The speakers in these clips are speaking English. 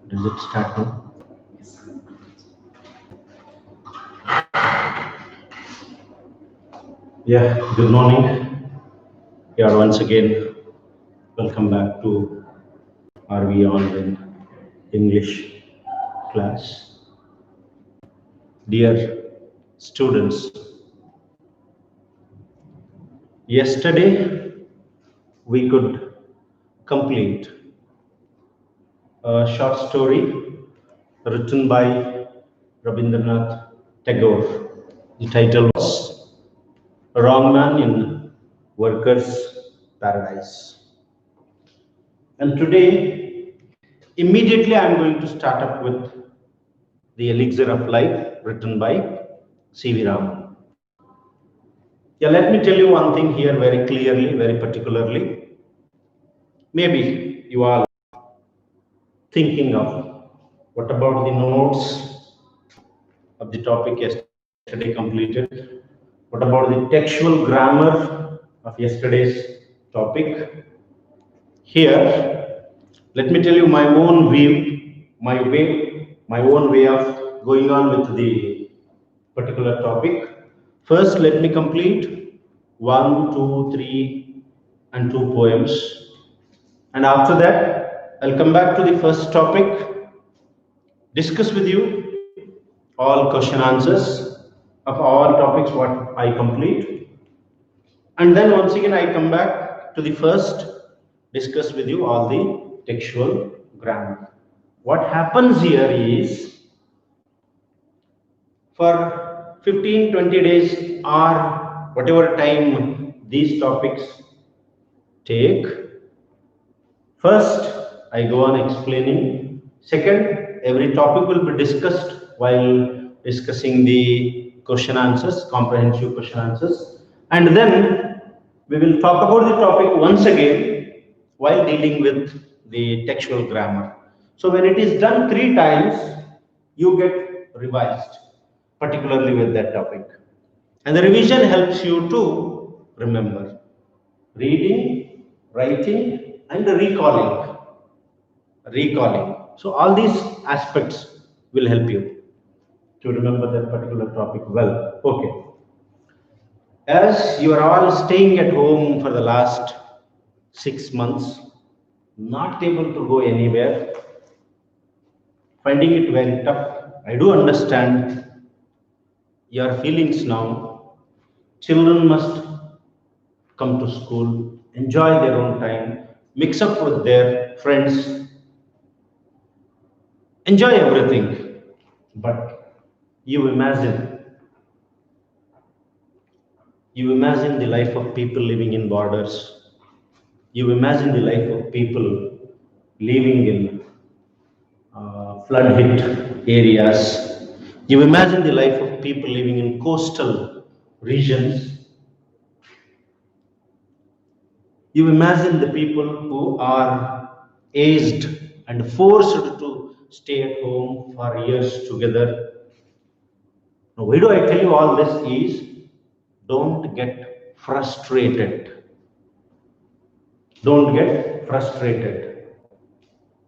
Does it start now? Yeah, good morning. Yeah, once again, welcome back to RV Online English class. Dear students, yesterday we could complete a short story written by Rabindranath Tagore. The title was Raman in Workers' Paradise. And today, immediately I'm going to start up with The Elixir of Life, written by C.V. Raman. Yeah, let me tell you one thing here very clearly, very particularly. Maybe you are thinking of what about the notes of the topic yesterday completed? What about the textual grammar of yesterday's topic? Here, let me tell you my own view, my own way of going on with the particular topic. First, let me complete one, two, three, and two poems. And after that, I'll come back to the first topic, discuss with you all question answers of all topics what I complete. And then once again, I come back to the first, discuss with you all the textual grammar. What happens here is for 15-20 days or whatever time these topics take, first I go on explaining. Second, every topic will be discussed while discussing the question answers, comprehensive question answers. And then we will talk about the topic once again while dealing with the textual grammar. So when it is done 3 times, you get revised, particularly with that topic. And the revision helps you to remember reading, writing, and recalling. Recalling. So all these aspects will help you to remember that particular topic well. Okay. As you are all staying at home for the last 6 months, not able to go anywhere, finding it very tough, I do understand your feelings now. Children must come to school, enjoy their own time, mix up with their friends, enjoy everything. But you imagine, you imagine the life of people living in borders. You imagine the life of people living in flood hit areas. You imagine the life of people living in coastal regions. You imagine the people who are aged and forced to stay at home for years together. Now, why do I tell you all this is don't get frustrated. Don't get frustrated.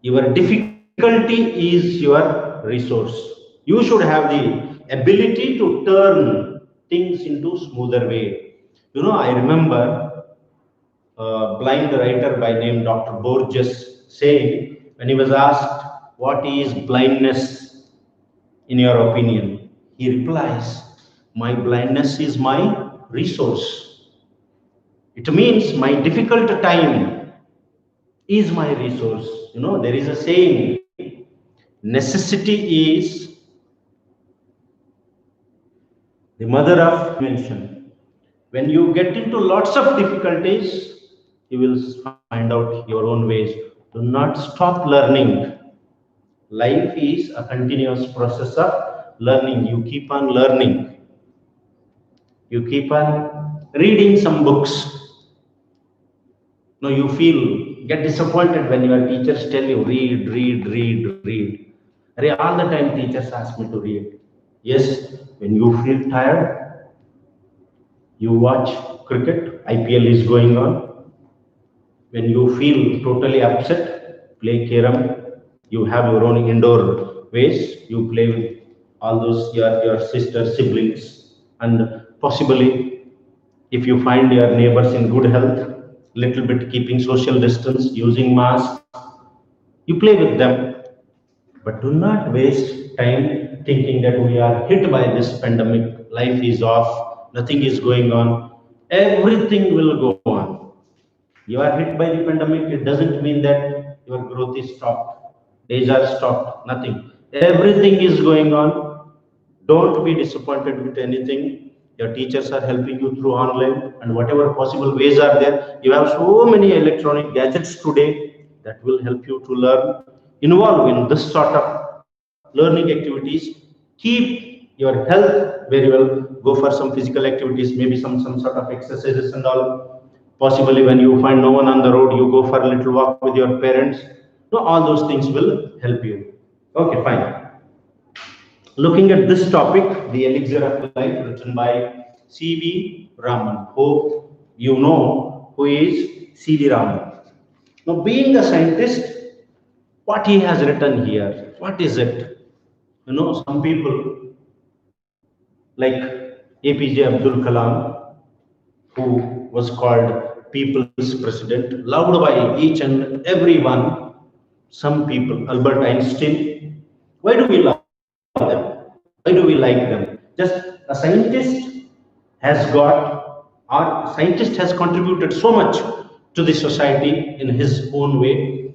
Your difficulty is your resource. You should have the ability to turn things into smoother way. You know, I remember a blind writer by name Dr. Borges saying when he was asked, what is blindness in your opinion? He replies, my blindness is my resource. It means my difficult time is my resource. You know, there is a saying, necessity is the mother of invention. When you get into lots of difficulties, you will find out your own ways. Do not stop learning. Life is a continuous process of learning. You keep on learning. You keep on reading some books. No, you get disappointed when your teachers tell you read, read, read, read. All the time teachers ask me to read. Yes, when you feel tired, you watch cricket, IPL is going on. When you feel totally upset, play carom. You have your own indoor ways. You play with all those your sister siblings, and possibly if you find your neighbors in good health, little bit keeping social distance, using masks, you play with them. But do not waste time thinking that we are hit by this pandemic, life is off, nothing is going on. Everything will go on. You are hit by the pandemic, it doesn't mean that your growth is stopped, days are stopped, nothing. Everything is going on. Don't be disappointed with anything. Your teachers are helping you through online and whatever possible ways are there. You have so many electronic gadgets today that will help you to learn. Involve in this sort of learning activities. Keep your health very well. Go for some physical activities, maybe some sort of exercises and all. Possibly when you find no one on the road, you go for a little walk with your parents. No, all those things will help you. Okay, fine. Looking at this topic, The Elixir of Life, written by C.V. Raman. Hope you know who is C.V. Raman. Now, being a scientist, what he has written here, what is it? Some people like APJ Abdul Kalam, who was called People's President, loved by each and every one. Some people, Albert Einstein. Why do we love them? Why do we like them? Just a scientist has got, or scientist has contributed so much to the society in his own way.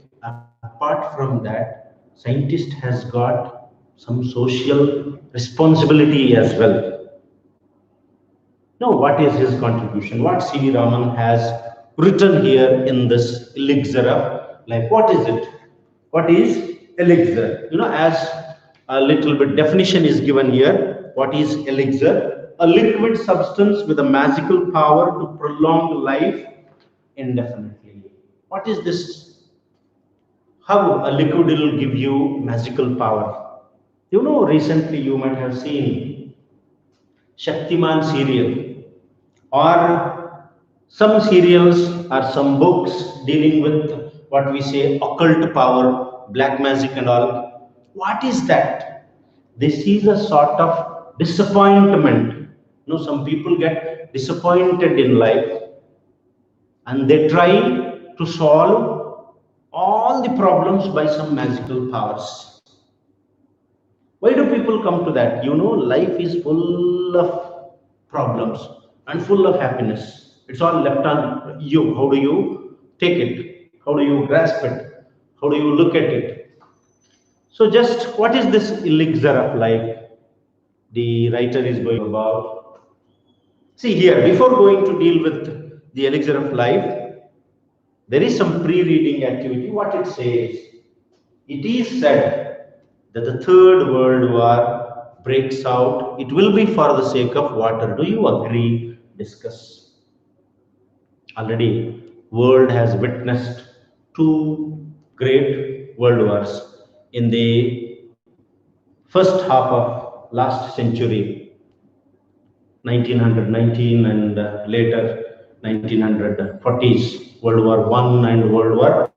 Apart from that, scientist has got some social responsibility as well. Now, what is his contribution? What C.V. Raman has written here in this elixir of life? What is it? What is elixir? As a little bit definition is given here. What is elixir? A liquid substance with a magical power to prolong life indefinitely. What is this? How a liquid will give you magical power? Recently you might have seen Shaktiman serial, or some serials or some books dealing with what we say occult power, black magic and all. What is that? This is a sort of disappointment. Some people get disappointed in life and they try to solve all the problems by some magical powers. Why do people come to that? Life is full of problems and full of happiness. It's all left on you. How do you take it? How do you grasp it? How do you look at it? So, just what is this elixir of life? The writer is going about. See here, before going to deal with the elixir of life, there is some pre-reading activity. What it says, it is said that the Third World War breaks out. It will be for the sake of water. Do you agree? Discuss. Already, world has witnessed two great world wars in the first half of last century, 1919 and later 1940s, World War I and World War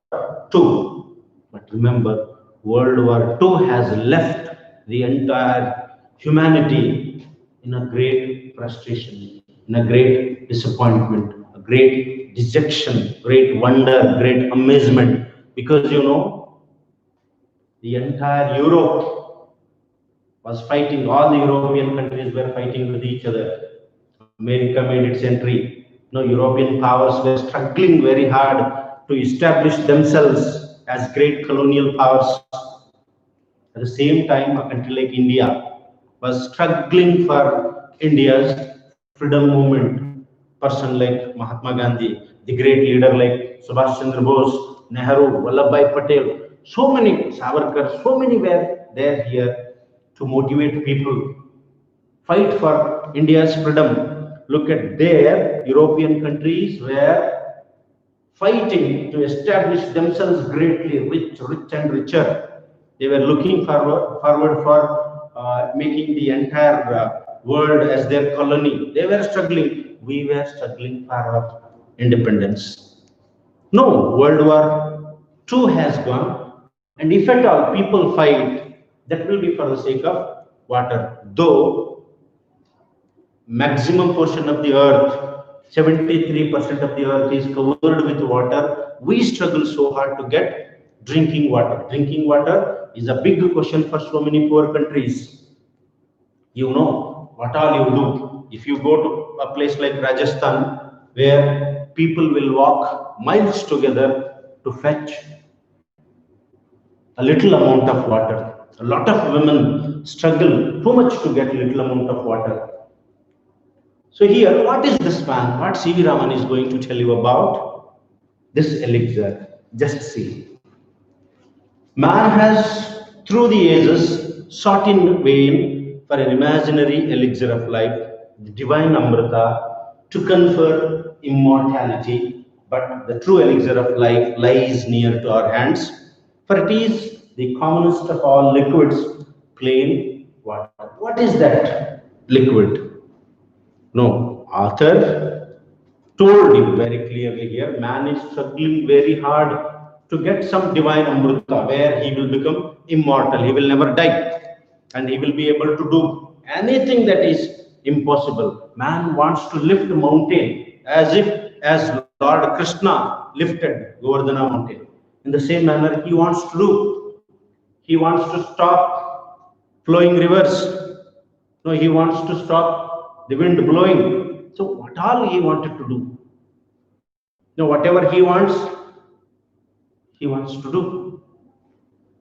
II. But remember, World War II has left the entire humanity in a great frustration, in a great disappointment, a great dejection, great wonder, great amazement. Because the entire Europe was fighting, all the European countries were fighting with each other. America made its entry. European powers were struggling very hard to establish themselves as great colonial powers. At the same time, a country like India was struggling for India's freedom movement. Person like Mahatma Gandhi, the great leader like Subhash Chandra Bose, Nehru, Vallabhbhai Patel, so many, Savarkar, so many were there here to motivate people, fight for India's freedom. Look at their European countries were fighting to establish themselves greatly, rich and richer. They were looking forward for making the entire world as their colony. They were struggling. We were struggling for our independence. No, World War II has gone. And if at all people fight, that will be for the sake of water. Though maximum portion of the earth, 73% of the earth is covered with water, we struggle so hard to get drinking water. Drinking water is a big question for so many poor countries. You know what all you do. If you go to a place like Rajasthan, where people will walk miles together to fetch a little amount of water. A lot of women struggle too much to get little amount of water. So here, what is this man? What C.V. Raman is going to tell you about this elixir? Just see. Man has, through the ages, sought in vain for an imaginary elixir of life, the divine Amrita, to confer immortality. But the true elixir of life lies near to our hands, for it is the commonest of all liquids, plain water. What is that liquid? No, author told you very clearly here, man is struggling very hard to get some divine amrita where he will become immortal, he will never die, and he will be able to do anything that is impossible. Man wants to lift a mountain as Lord Krishna lifted Govardhana mountain. In the same manner, he wants to do. He wants to stop flowing rivers. No, he wants to stop the wind blowing. So what all he wanted to do? No, whatever he wants to do.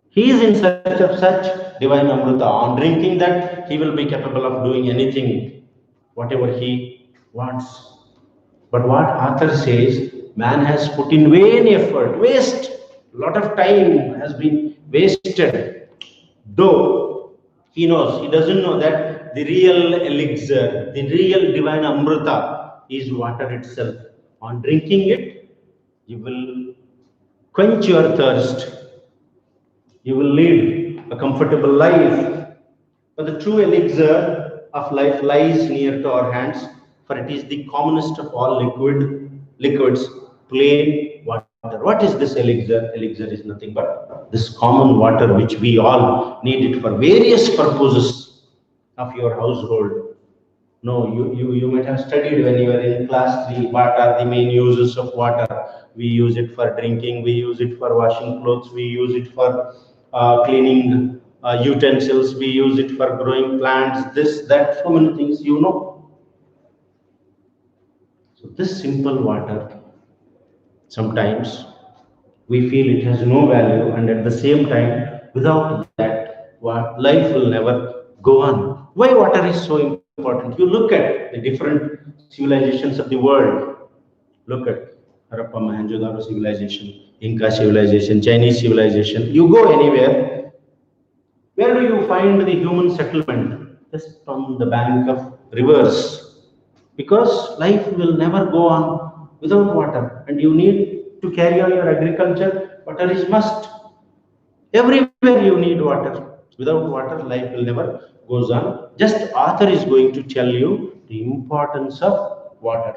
He is in search of such divine Amrita. On drinking that, he will be capable of doing anything, whatever he wants. But what author says, man has put in vain effort, waste, a lot of time has been wasted. Though he doesn't know that the real elixir, the real divine Amrita is water itself. On drinking it, you will quench your thirst, you will lead a comfortable life. But the true elixir of life lies near to our hands, for it is the commonest of all liquids, plain water. What is this elixir? Elixir is nothing but this common water which we all need it for various purposes of your household. No, you might have studied when you were in class 3 what are the main uses of water. We use it for drinking, we use it for washing clothes, we use it for cleaning utensils, we use it for growing plants, this, that, so many things you know. So this simple water, sometimes we feel it has no value, and at the same time, without that, what life will never go on. Why water is so important? You look at the different civilizations of the world. Look at Harappa, Mohenjo-daro civilization, Inca civilization, Chinese civilization. You go anywhere, where do you find the human settlement? Just on the bank of rivers. Because life will never go on without water, and you need to carry on your agriculture. Water is must. Everywhere you need water. Without water, life will never goes on. Just author is going to tell you the importance of water.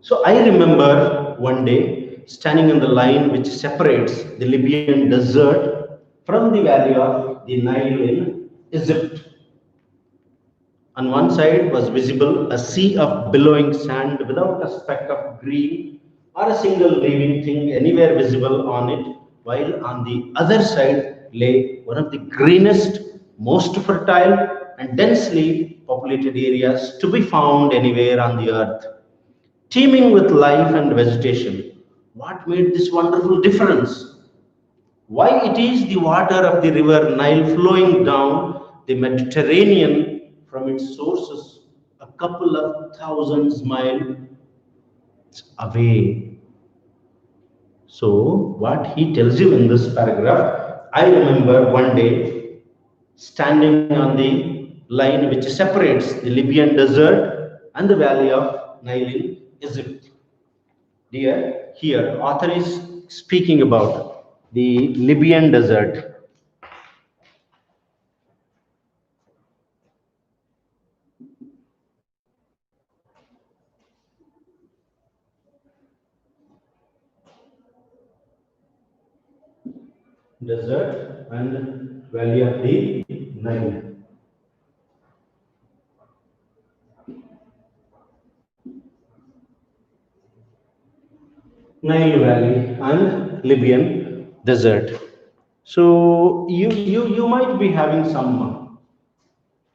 So I remember one day standing on the line which separates the Libyan desert from the valley of the Nile in Egypt. On one side was visible a sea of billowing sand without a speck of green or a single living thing anywhere visible on it, while on the other side lay one of the greenest, most fertile, and densely populated areas to be found anywhere on the earth, teeming with life and vegetation. What made this wonderful difference? Why it is the water of the river Nile flowing down the Mediterranean from its sources a couple of thousands miles away. So, what he tells you in this paragraph, I remember one day standing on the line which separates the Libyan desert and the valley of Nile in Egypt. Dear, here author is speaking about the Libyan desert. desert and valley of the Nile. Nile Valley and Libyan desert. So you might be having some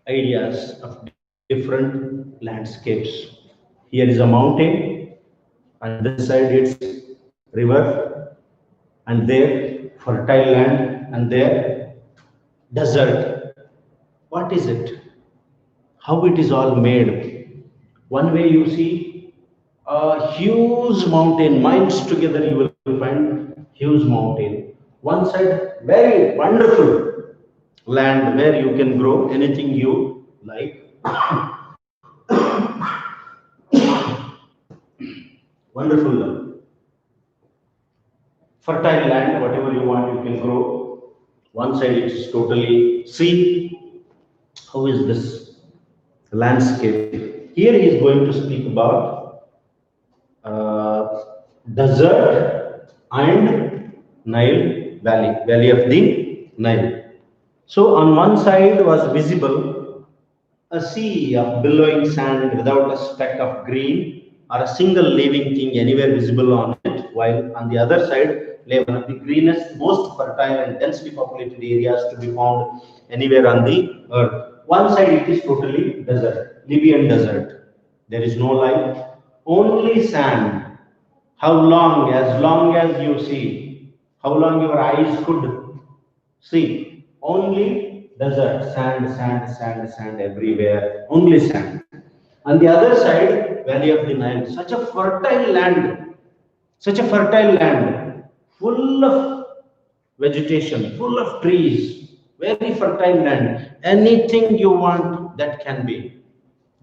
ideas of different landscapes. Here is a mountain, and this side it's river, and there fertile land, and there desert. What is it? How it is all made? One way you see a huge mountain, miles together you will find huge mountain. One side very wonderful land where you can grow anything you like. Wonderful fertile land, whatever you want you can grow. One side it's totally sea. How is this landscape? Here he is going to speak about desert and Nile valley, valley of the Nile. So on one side was visible a sea of billowing sand without a speck of green or a single living thing anywhere visible on it, while on the other side lay one of the greenest, most fertile and densely populated areas to be found anywhere on the earth. One side it is totally desert, Libyan desert. There is no life, only sand. How long? As long as you see, how long your eyes could see, only desert, sand, sand, sand, sand everywhere, only sand. On the other side, valley of the Nile, such a fertile land, full of vegetation, full of trees, very fertile land. Anything you want that can be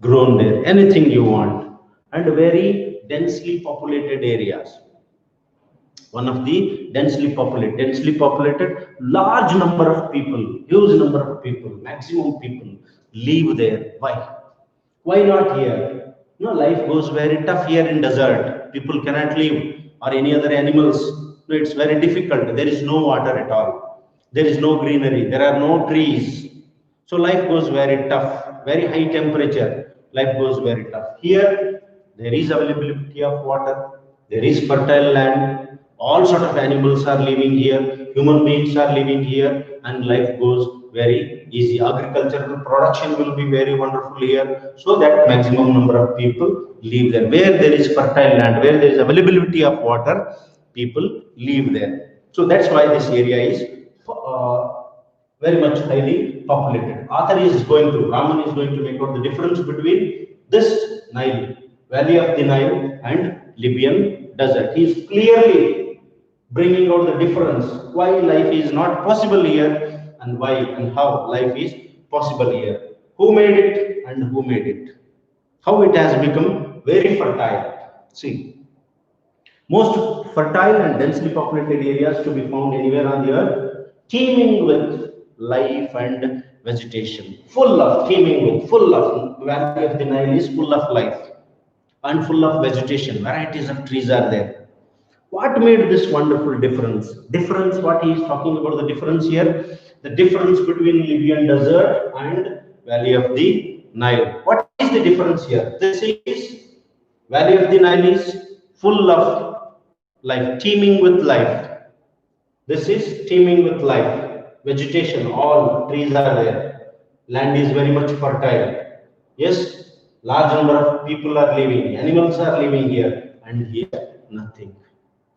grown there, anything you want, and very densely populated areas. One of the densely populated, large number of people, huge number of people, maximum people live there. Why? Why not here? No, life goes very tough here in desert. People cannot live, or any other animals. No, it's very difficult. There is no water at all. There is no greenery. There are no trees. So life goes very tough. Very high temperature. Life goes very tough. Here, there is availability of water. There is fertile land. All sort of animals are living here. Human beings are living here, and life goes very easy. Agricultural production will be very wonderful here, so that maximum number of people live there. Where there is fertile land, where there is availability of water, people live there. So that's why this area is very much highly populated. Author is going to, Raman is going to make out the difference between this Nile, valley of the Nile, and Libyan desert. He is clearly bringing out the difference, why life is not possible here, and why and how life is possible here. Who made it and who made it? How it has become very fertile. See, most fertile and densely populated areas to be found anywhere on the earth, teeming with life and vegetation, full of, valley of the Nile is full of life and full of vegetation, varieties of trees are there. What made this wonderful difference? Difference, what he is talking about, the difference here, the difference between Libyan desert and valley of the Nile. What is the difference here? This is valley of the Nile is full of life, teeming with life. This is teeming with life. Vegetation, all trees are there. Land is very much fertile. Yes, large number of people are living, animals are living here, and here nothing.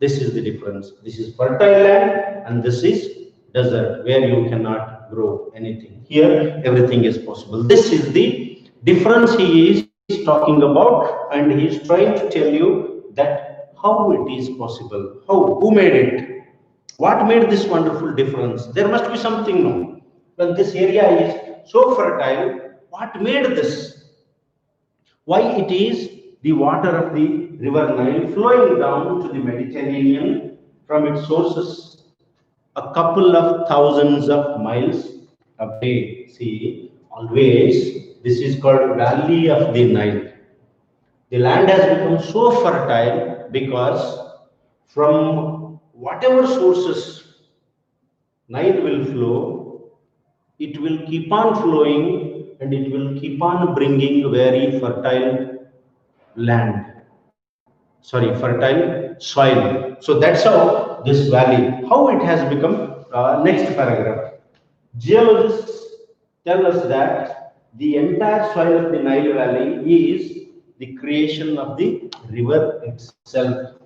This is the difference. This is fertile land, and this is desert where you cannot grow anything. Here, everything is possible. This is the difference he is talking about, and he is trying to tell you that how it is possible. How? Who made it? What made this wonderful difference? There must be something now. When this area is so fertile, what made this? Why it is the water of the river Nile flowing down to the Mediterranean from its sources a couple of thousands of miles away. See, always this is called Valley of the Nile. The land has become so fertile because from whatever sources Nile will flow, it will keep on flowing and it will keep on bringing very fertile land, sorry, fertile soil. So that's how this valley, how it has become. Next paragraph. Geologists tell us that the entire soil of the Nile Valley is the creation of the river itself.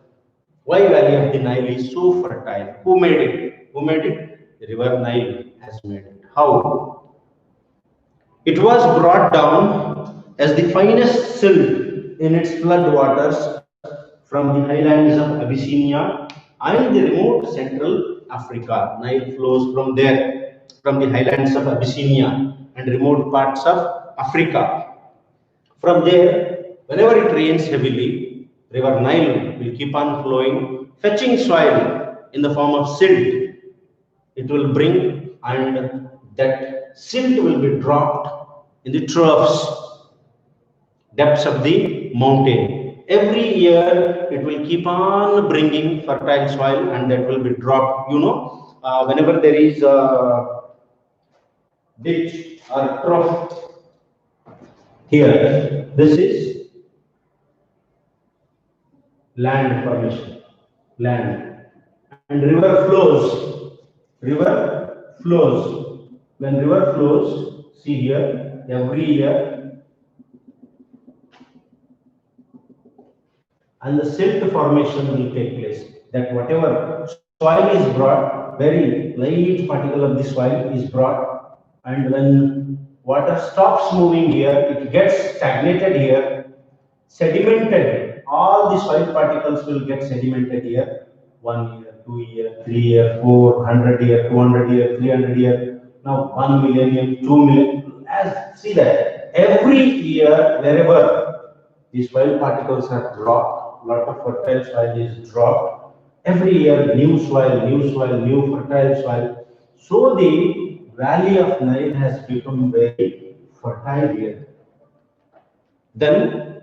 Why Valley of the Nile is so fertile? Who made it? Who made it? The river Nile has made it. How? It was brought down as the finest silt in its flood waters from the highlands of Abyssinia and the remote central Africa. Nile flows from there, from the highlands of Abyssinia and remote parts of Africa. From there, whenever it rains heavily, river Nile will keep on flowing, fetching soil in the form of silt. It will bring, and that silt will be dropped in the troughs, depths of the mountain. Every year, it will keep on bringing fertile soil, and that will be dropped. Whenever there is a ditch or trough here, this is land formation, land, and river flows. When river flows, see here, every year, and the silt formation will take place. That whatever soil is brought, very light particle of the soil is brought, and when water stops moving here, it gets stagnated here, sedimented. All the soil particles will get sedimented here. 1 year, 2 year, 3 year, 400 year, 200 year, 300 year. Now 1 million, 2 million. As see that every year, wherever the soil particles are dropped, lot of fertile soil is dropped. Every year, new soil, new fertile soil. So the valley of Nile has become very fertile here. Then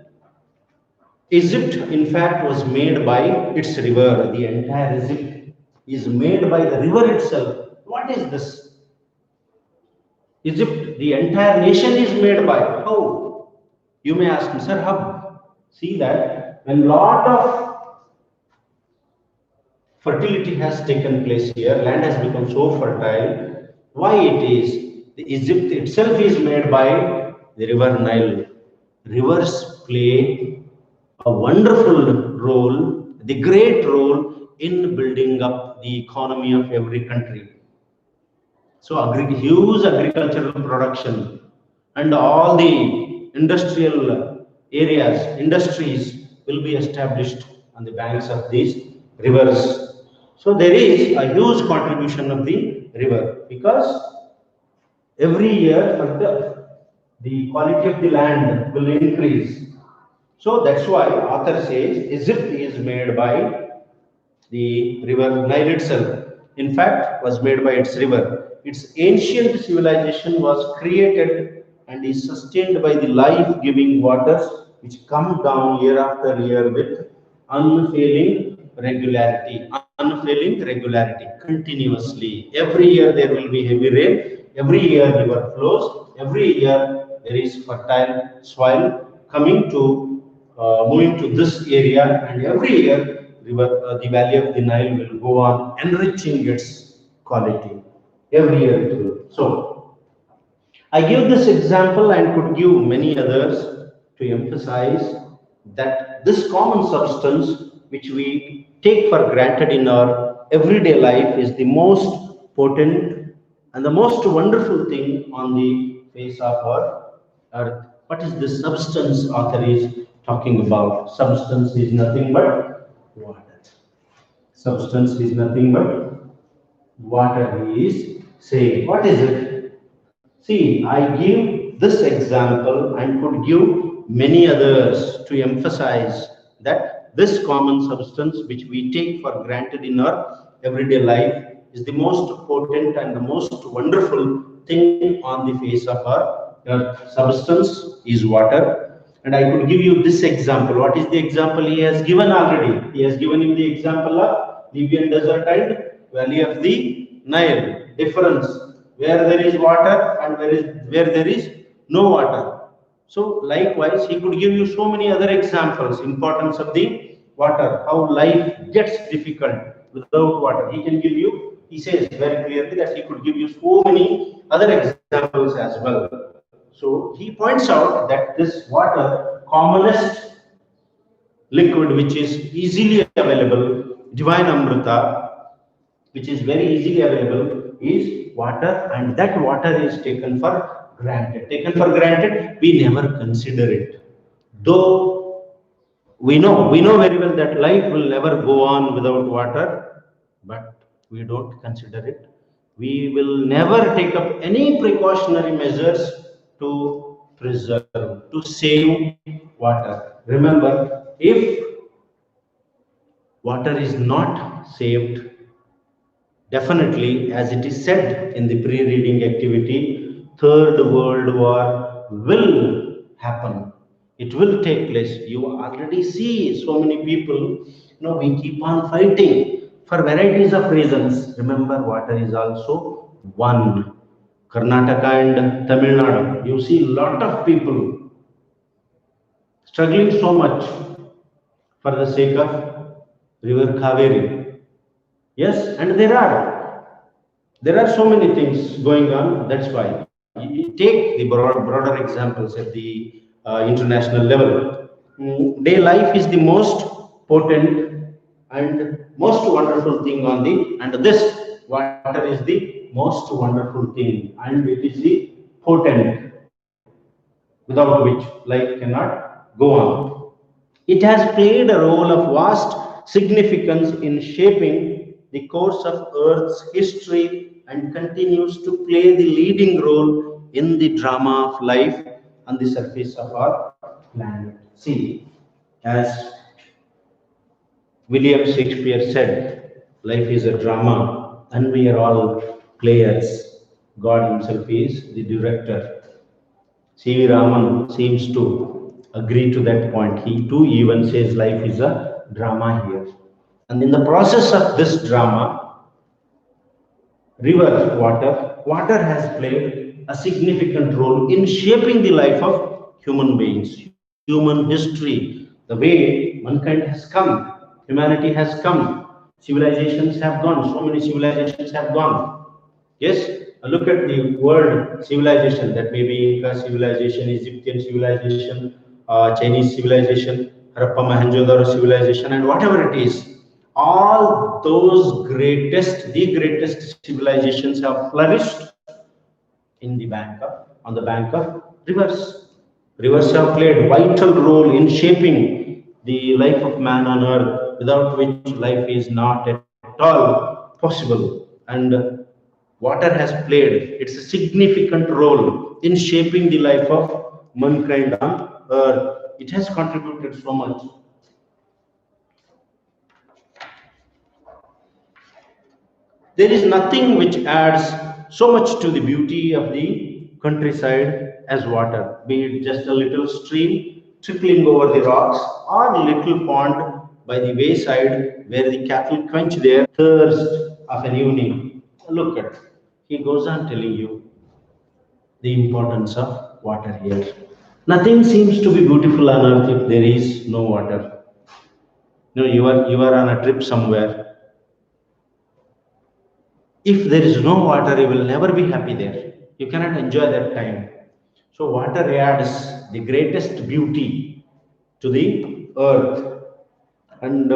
Egypt, in fact, was made by its river. The entire Egypt is made by the river itself. What is this? Egypt, the entire nation is made by. How? You may ask me, sir, how? See that when lot of fertility has taken place here, land has become so fertile. Why it is? The Egypt itself is made by the river Nile. Rivers play a wonderful role, the great role in building up the economy of every country. So huge agricultural production and all the industrial areas, industries will be established on the banks of these rivers. So there is a huge contribution of the river because every year the quality of the land will increase. So that's why author says Egypt is made by the river Nile itself. In fact, was made by its river. Its ancient civilization was created and is sustained by the life-giving waters which come down year after year with unfailing regularity, continuously. Every year there will be heavy rain, every year river flows, every year there is fertile soil coming to moving to this area, and every year the valley of the Nile will go on enriching its quality. Every year it will. So I give this example and could give many others to emphasize that this common substance which we take for granted in our everyday life is the most potent and the most wonderful thing on the face of our earth. What is this substance author is talking about? Substance is nothing but water. Substance is nothing but water, he is saying. What is it? See, I give this example and could give many others to emphasize that this common substance which we take for granted in our everyday life is the most potent and the most wonderful thing on the face of our earth. Substance is water. And I could give you this example. What is the example he has given already? He has given you the example of Libyan desert and valley of the Nile. difference where there is water and where there is no water. So likewise, he could give you so many other examples, importance of the water, how life gets difficult without water. He can give you, he says very clearly that he could give you so many other examples as well. So he points out that this water, commonest liquid which is easily available, divine Amrita, which is very easily available, is water, and that water is taken for granted. Taken for granted, we never consider it. Though we know very well that life will never go on without water, but we don't consider it. We will never take up any precautionary measures to preserve, to save water. Remember, if water is not saved, definitely, as it is said in the pre-reading activity, Third World War will happen. It will take place. You already see so many people, we keep on fighting for varieties of reasons. Remember, water is also one. Karnataka and Tamil Nadu, you see a lot of people struggling so much for the sake of river Kaveri. Yes, and there are so many things going on. That's why you take the broader examples at the international level. Day life is the most potent and most wonderful thing on the, and this water is the most wonderful thing, and it is the potent without which life cannot go on. It has played a role of vast significance in shaping the course of Earth's history and continues to play the leading role in the drama of life on the surface of our planet. See, as William Shakespeare said, life is a drama and we are all players. God Himself is the director. C.V. Raman seems to agree to that point. He too even says life is a drama here. And in the process of this drama, water has played a significant role in shaping the life of human beings, human history, the way mankind has come, humanity has come, civilizations have gone, so many civilizations have gone. Yes, look at the word civilization, that may be Inca civilization, Egyptian civilization, Chinese civilization, Harappa Mohenjo-daro civilization, and whatever it is. All those the greatest civilizations have flourished on the bank of rivers. Rivers have played vital role in shaping the life of man on earth, without which life is not at all possible. And water has played its significant role in shaping the life of mankind on earth. It has contributed so much. There is nothing which adds so much to the beauty of the countryside as water, be it just a little stream trickling over the rocks or a little pond by the wayside where the cattle quench their thirst of an evening. Look at, he goes on telling you the importance of water here. Nothing seems to be beautiful on earth if there is no water. You are on a trip somewhere. If there is no water, you will never be happy there. You cannot enjoy that time. So water adds the greatest beauty to the earth. And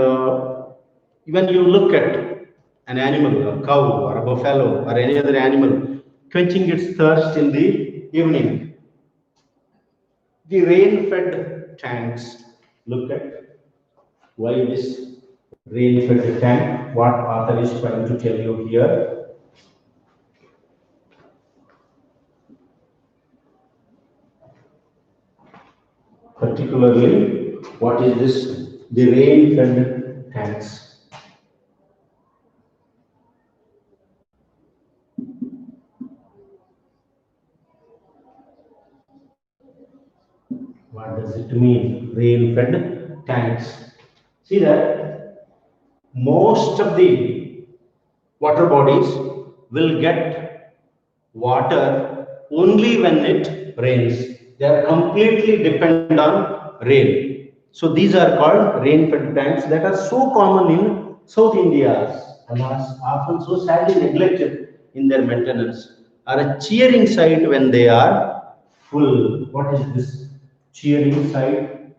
when you look at an animal, a cow or a buffalo or any other animal quenching its thirst in the evening, the rain-fed tanks, look at why this rain-fed tank, what author is trying to tell you here. Particularly, what is this? The rain-fed tanks. What does it mean? Rain-fed tanks. See that most of the water bodies will get water only when it rains. They are completely dependent on rain. So these are called rain-fed tanks that are so common in South India and are often so sadly neglected in their maintenance. Are a cheering sight when they are full. What is this cheering sight?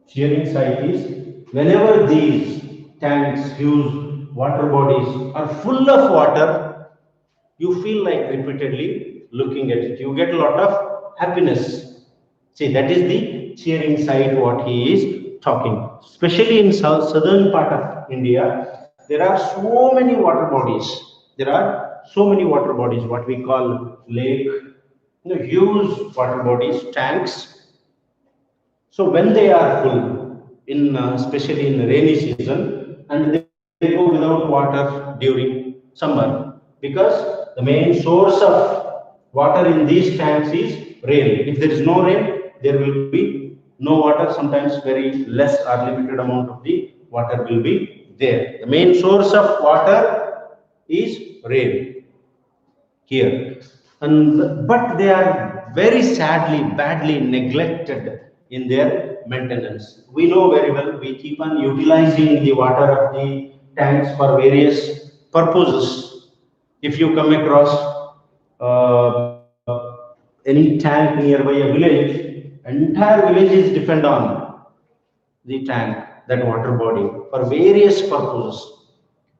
Cheering sight is whenever these tanks, huge water bodies are full of water, you feel like repeatedly looking at it. You get a lot of happiness. See, that is the cheering side what he is talking. Especially in southern part of India, there are so many water bodies. There are so many water bodies, what we call lake, huge water bodies, tanks. So when they are full, in especially in the rainy season, and they go without water during summer, because the main source of water in these tanks is rain. If there is no rain, there will be no water. Sometimes very less or limited amount of the water will be there. The main source of water is rain here, and but they are very sadly badly neglected in their maintenance. We know very well, we keep on utilizing the water of the tanks for various purposes. If you come across any tank nearby a village, entire village is depend on the tank, that water body, for various purposes.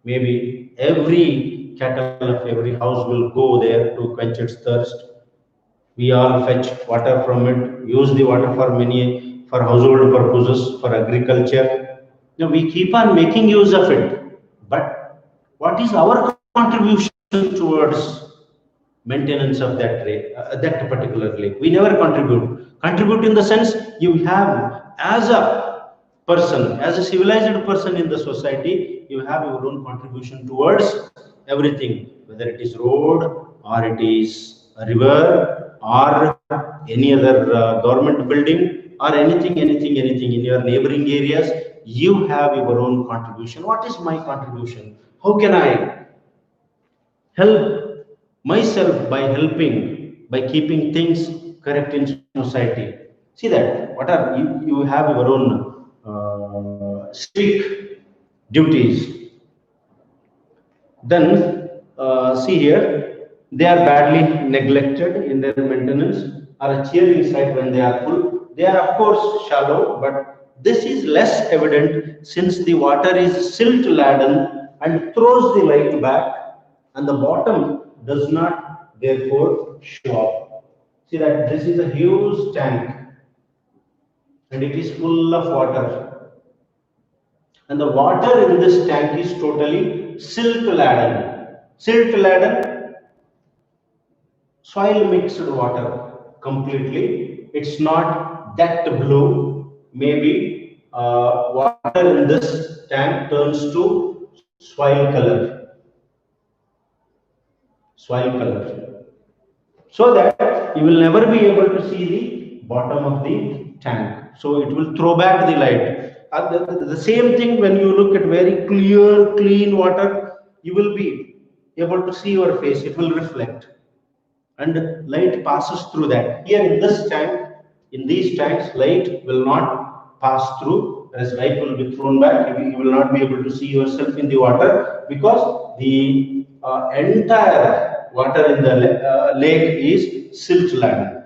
Maybe every cattle of every house will go there to quench its thirst. We all fetch water from it, use the water for many, for household purposes, for agriculture. We keep on making use of it. But what is our contribution towards maintenance of that particular lake? We never contribute in the sense, you have as a person, as a civilized person in the society, you have your own contribution towards everything, whether it is road or it is a river or any other government building or anything in your neighboring areas. You have your own contribution. What is my contribution? How can I help myself by helping, by keeping things correct in society? See that what are you have your own civic duties. Then see here, they are badly neglected in their maintenance, or a cheering site when they are full. They are of course shallow, but this is less evident since the water is silt laden and throws the light back, and the bottom does not therefore show up. See that this is a huge tank and it is full of water, and the water in this tank is totally silt laden. Silt laden, soil mixed water completely. It's not that blue. Maybe water in this tank turns to soil color, so that you will never be able to see the bottom of the tank. So it will throw back the light. The same thing when you look at very clear, clean water, you will be able to see your face. It will reflect, and light passes through that. Here in this tank, in these tanks, light will not pass through, as light will be thrown back. You will not be able to see yourself in the water, because the entire water in the lake is silt laden.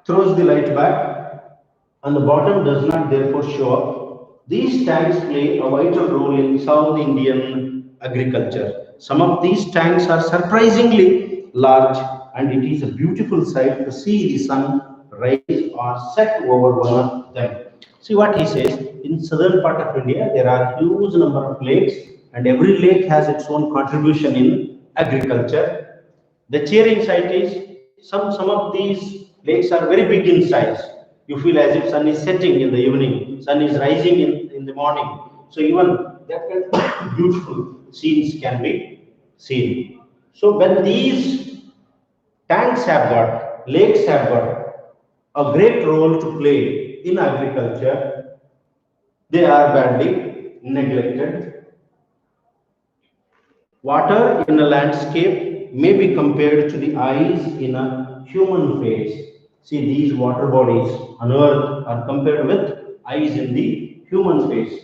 Throws the light back, and the bottom does not therefore show up. These tanks play a vital role in South Indian agriculture. Some of these tanks are surprisingly large, and it is a beautiful sight to see the sun rise or set over one of them. See what he says, in southern part of India, there are huge number of lakes, and every lake has its own contribution in agriculture. The cheering site is some of these lakes are very big in size. You feel as if sun is setting in the evening, sun is rising in the morning. So even that kind of beautiful scenes can be seen. So when these tanks have got, lakes have got a great role to play in agriculture, they are badly neglected. Water in a landscape may be compared to the eyes in a human face. See, these water bodies on earth are compared with eyes in the human face.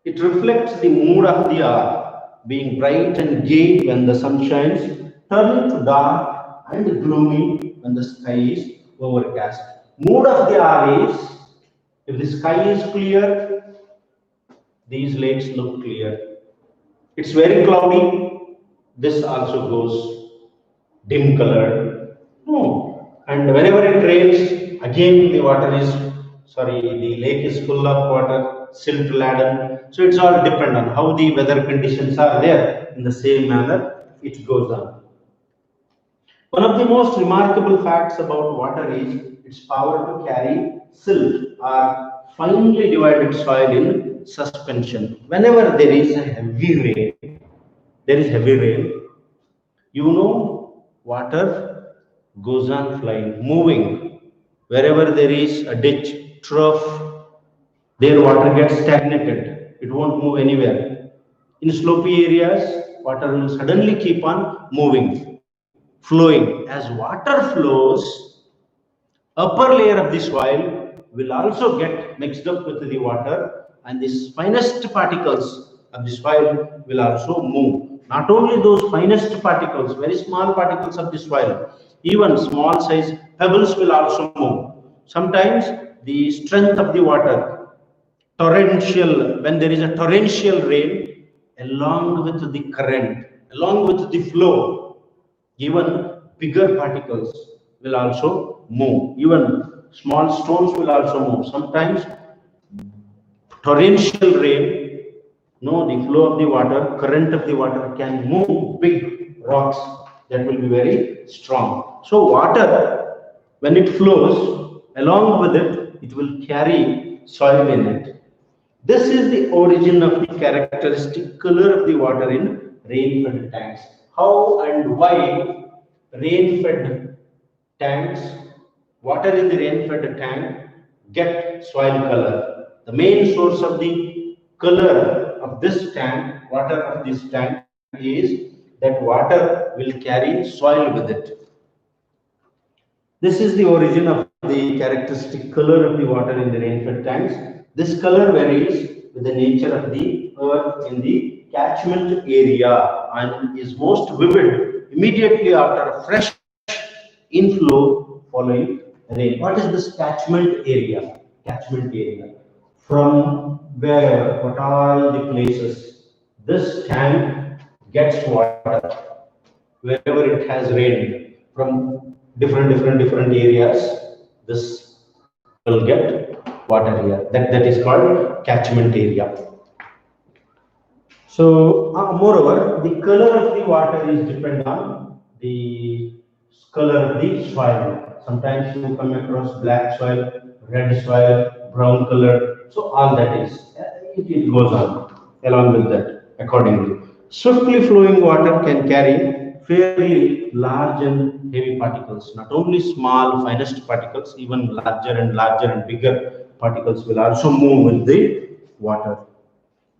It reflects the mood of the hour, being bright and gay when the sun shines, turning to dark and gloomy when the sky is overcast. Mood of the hour is, if the sky is clear, these lakes look clear. It's very cloudy, this also goes dim colored. No. And whenever it rains, again the water is, the lake is full of water, silt laden. So it's all depend on how the weather conditions are there. In the same manner, it goes on. One of the most remarkable facts about water is its power to carry silt or finely divided soil in suspension. Whenever there is a heavy rain, you know, water goes on flying, moving. Wherever there is a ditch, trough, there water gets stagnated. It won't move anywhere. In slopy areas, water will suddenly keep on moving, flowing. As water flows, upper layer of the soil will also get mixed up with the water, and the finest particles of the soil will also move. Not only those finest particles, very small particles of the soil, even small size pebbles will also move. Sometimes the strength of the water, when there is a torrential rain, along with the current, along with the flow, even bigger particles will also move. Even small stones will also move. Sometimes torrential rain, no, the flow of the water, current of the water can move big rocks that will be very strong. So water, when it flows, along with it, it will carry soil in it. This is the origin of the characteristic color of the water in rain-fed tanks. How and why rain-fed tanks, water in the rain-fed tank get soil color? The main source of the color of this tank, water of this tank, is that water will carry soil with it. This is the origin of the characteristic color of the water in the rain-fed tanks. This color varies with the nature of the earth in the catchment area and is most vivid immediately after a fresh inflow following rain. What is this catchment area? Catchment area. From where, what are the places this tank gets water? Wherever it has rained from different areas, this will get water here. That is called catchment area. So moreover, the color of the water is depend on the color of the soil. Sometimes you come across black soil, red soil, brown color. So all that is, it goes on along with that accordingly. Swiftly flowing water can carry fairly large and heavy particles, not only small finest particles, even larger and bigger particles will also move with the water.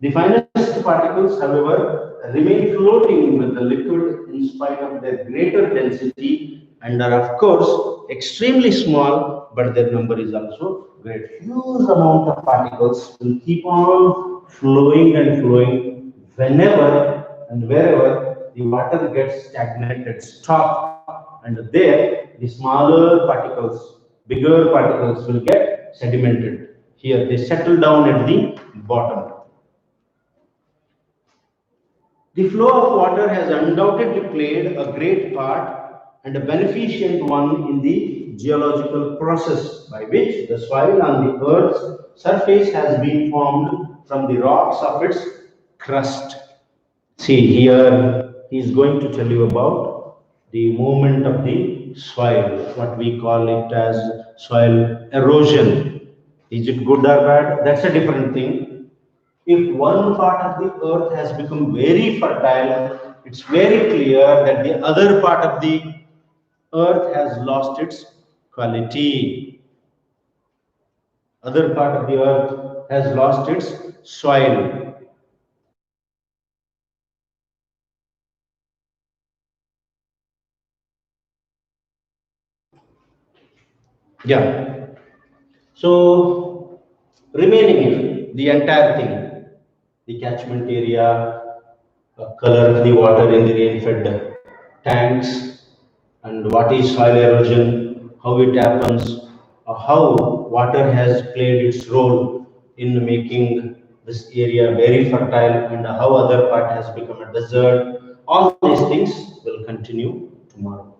The finest particles, however, remain floating with the liquid in spite of their greater density and are, of course, extremely small, but their number is also great. Huge amount of particles will keep on flowing and flowing whenever and wherever the water gets stagnated, stop, and there the smaller particles, bigger particles will get sedimented. Here they settle down at the bottom. The flow of water has undoubtedly played a great part and a beneficent one in the geological process by which the soil on the Earth's surface has been formed from the rocks of its crust. See, here he is going to tell you about the movement of the soil, what we call it as soil erosion. Is it good or bad? That's a different thing. If one part of the earth has become very fertile, it's very clear that the other part of the earth has lost its quality. other part of the earth has lost its soil. Yeah. So remaining the entire thing, the catchment area, color of the water in the rain-fed tanks, and what is soil erosion, how it happens, how water has played its role in making this area very fertile, and how other part has become a desert. All these things will continue tomorrow.